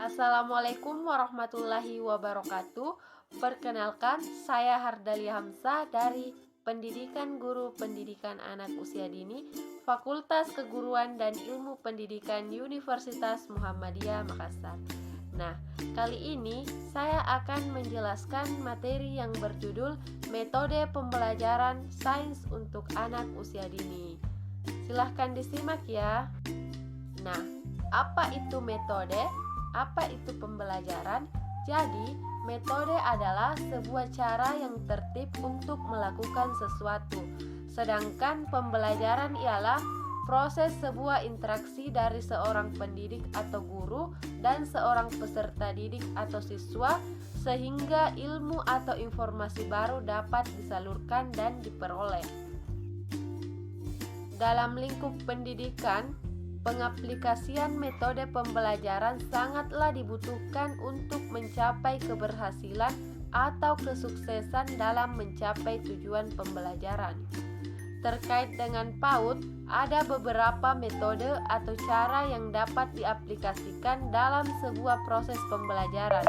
Assalamualaikum warahmatullahi wabarakatuh. Perkenalkan, saya Hardalia Hamzah dari Pendidikan Guru Pendidikan Anak Usia Dini, Fakultas Keguruan dan Ilmu Pendidikan Universitas Muhammadiyah Makassar. Nah, kali ini saya akan menjelaskan materi yang berjudul Metode Pembelajaran Sains untuk Anak Usia Dini. Silahkan disimak ya. Nah, apa itu metode? Apa itu pembelajaran? Jadi, metode adalah sebuah cara yang tertib untuk melakukan sesuatu. Sedangkan pembelajaran ialah proses sebuah interaksi dari seorang pendidik atau guru dan seorang peserta didik atau siswa sehingga ilmu atau informasi baru dapat disalurkan dan diperoleh. Dalam lingkup pendidikan, pengaplikasian metode pembelajaran sangatlah dibutuhkan untuk mencapai keberhasilan atau kesuksesan dalam mencapai tujuan pembelajaran. Terkait dengan PAUD, ada beberapa metode atau cara yang dapat diaplikasikan dalam sebuah proses pembelajaran.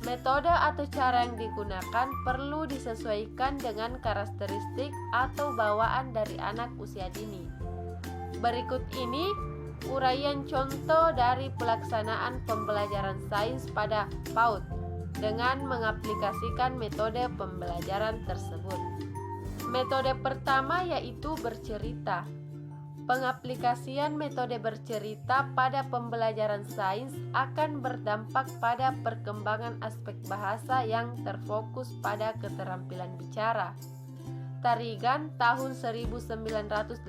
Metode atau cara yang digunakan perlu disesuaikan dengan karakteristik atau bawaan dari anak usia dini. Berikut ini uraian contoh dari pelaksanaan pembelajaran sains pada PAUD dengan mengaplikasikan metode pembelajaran tersebut. Metode pertama yaitu bercerita. Pengaplikasian metode bercerita pada pembelajaran sains akan berdampak pada perkembangan aspek bahasa yang terfokus pada keterampilan bicara. Tarigan tahun 1981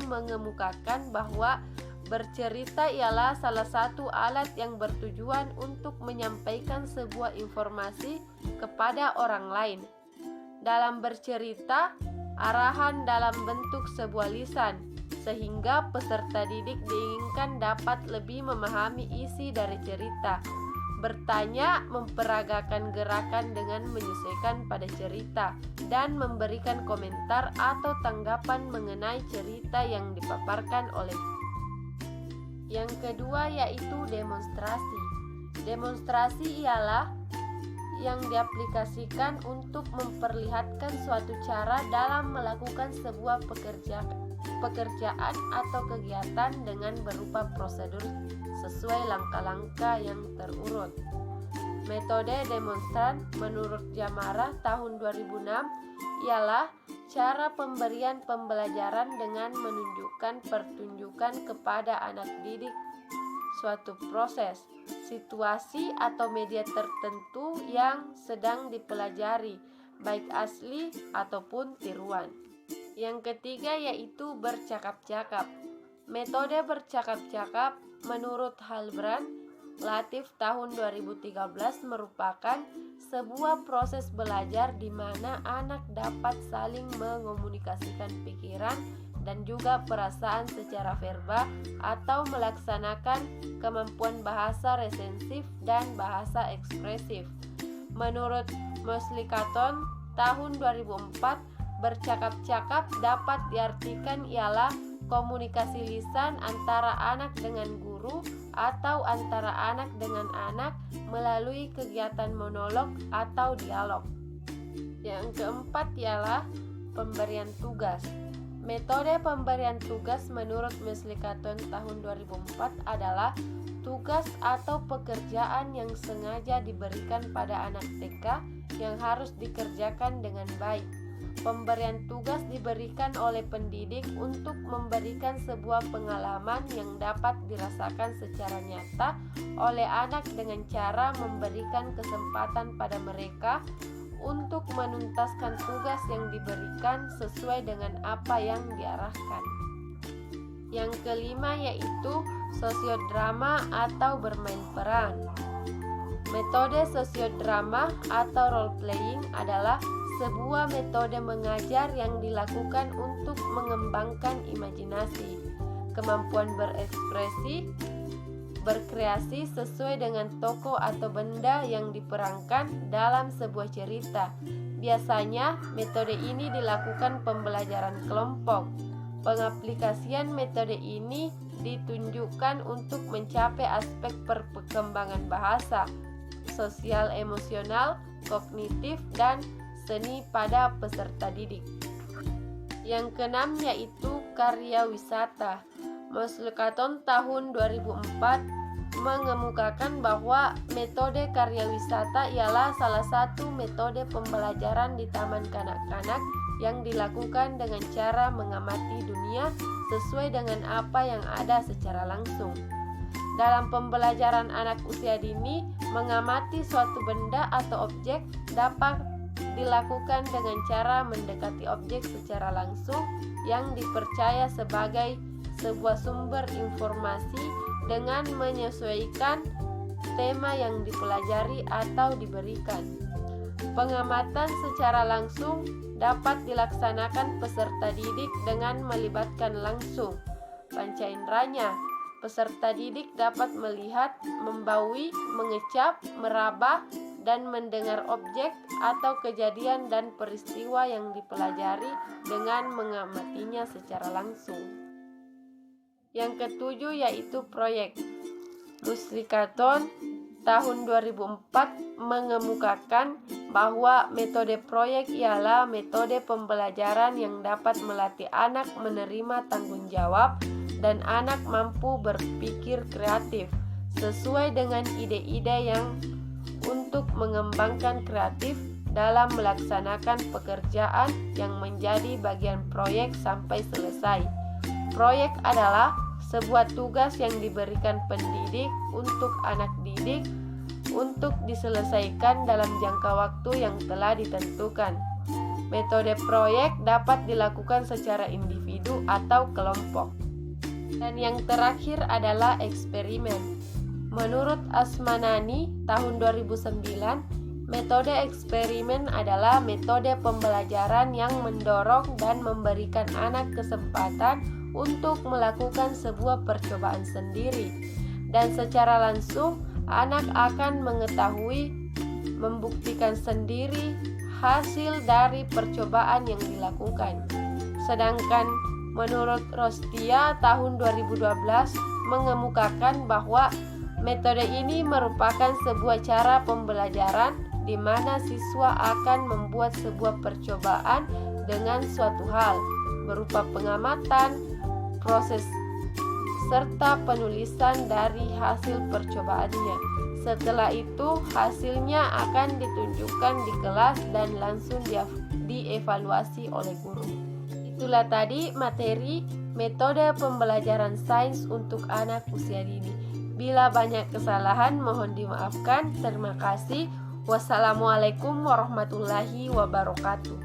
mengemukakan bahwa bercerita ialah salah satu alat yang bertujuan untuk menyampaikan sebuah informasi kepada orang lain. Dalam bercerita, arahan dalam bentuk sebuah lisan, sehingga peserta didik diinginkan dapat lebih memahami isi dari cerita. Bertanya, memperagakan gerakan dengan menyesuaikan pada cerita, dan memberikan komentar atau tanggapan mengenai cerita yang dipaparkan oleh. Yang kedua yaitu demonstrasi. Demonstrasi ialah yang diaplikasikan untuk memperlihatkan suatu cara dalam melakukan sebuah pekerjaan atau kegiatan dengan berupa prosedur sesuai langkah-langkah yang terurut. Metode demonstran menurut Jamara tahun 2006 ialah cara pemberian pembelajaran dengan menunjukkan pertunjukan kepada anak didik suatu proses, situasi atau media tertentu yang sedang dipelajari, baik asli ataupun tiruan. Yang ketiga yaitu bercakap-cakap. Metode bercakap-cakap menurut Halbrand Latif tahun 2013 merupakan sebuah proses belajar di mana anak dapat saling mengomunikasikan pikiran dan juga perasaan secara verbal atau melaksanakan kemampuan bahasa resensif dan bahasa ekspresif. Menurut Mosley Catton tahun 2004, bercakap-cakap dapat diartikan ialah komunikasi lisan antara anak dengan guru atau antara anak dengan anak melalui kegiatan monolog atau dialog. Yang keempat ialah pemberian tugas. Metode pemberian tugas menurut Mosley Catton tahun 2004 adalah tugas atau pekerjaan yang sengaja diberikan pada anak TK yang harus dikerjakan dengan baik. Pemberian tugas diberikan oleh pendidik untuk memberikan sebuah pengalaman yang dapat dirasakan secara nyata oleh anak dengan cara memberikan kesempatan pada mereka untuk menuntaskan tugas yang diberikan sesuai dengan apa yang diarahkan. Yang kelima yaitu sosiodrama atau bermain peran. Metode sosiodrama atau role playing adalah sebuah metode mengajar yang dilakukan untuk mengembangkan imajinasi, kemampuan berekspresi, berkreasi sesuai dengan tokoh atau benda yang diperankan dalam sebuah cerita. Biasanya, metode ini dilakukan pembelajaran kelompok. Pengaplikasian metode ini ditunjukkan untuk mencapai aspek perkembangan bahasa, sosial emosional, kognitif, dan seni pada peserta didik. Yang keenam yaitu karya wisata. Moslekaton tahun 2004 mengemukakan bahwa metode karya wisata ialah salah satu metode pembelajaran di taman kanak-kanak yang dilakukan dengan cara mengamati dunia sesuai dengan apa yang ada secara langsung. Dalam pembelajaran anak usia dini, mengamati suatu benda atau objek dapat dilakukan dengan cara mendekati objek secara langsung yang dipercaya sebagai sebuah sumber informasi dengan menyesuaikan tema yang dipelajari atau diberikan. Pengamatan secara langsung dapat dilaksanakan peserta didik dengan melibatkan langsung panca inderanya. Peserta didik dapat melihat, membaui, mengecap, meraba, dan mendengar objek atau kejadian dan peristiwa yang dipelajari dengan mengamatinya secara langsung. Yang ketujuh yaitu proyek. Moslekaton tahun 2004 mengemukakan bahwa metode proyek ialah metode pembelajaran yang dapat melatih anak menerima tanggung jawab dan anak mampu berpikir kreatif sesuai dengan ide-ide yang untuk mengembangkan kreatif dalam melaksanakan pekerjaan yang menjadi bagian proyek sampai selesai. Proyek adalah sebuah tugas yang diberikan pendidik untuk anak didik untuk diselesaikan dalam jangka waktu yang telah ditentukan. Metode proyek dapat dilakukan secara individu atau kelompok. Dan yang terakhir adalah eksperimen. Menurut Asmanani tahun 2009, metode eksperimen adalah metode pembelajaran yang mendorong dan memberikan anak kesempatan untuk melakukan sebuah percobaan sendiri. Dan secara langsung, anak akan mengetahui, membuktikan sendiri hasil dari percobaan yang dilakukan. Sedangkan menurut Rostia tahun 2012 mengemukakan bahwa metode ini merupakan sebuah cara pembelajaran di mana siswa akan membuat sebuah percobaan dengan suatu hal berupa pengamatan, proses, serta penulisan dari hasil percobaannya. Setelah itu hasilnya akan ditunjukkan di kelas dan langsung dievaluasi oleh guru. Itulah tadi materi metode pembelajaran sains untuk anak usia dini. Bila banyak kesalahan mohon dimaafkan. Terima kasih. Wassalamualaikum warahmatullahi wabarakatuh.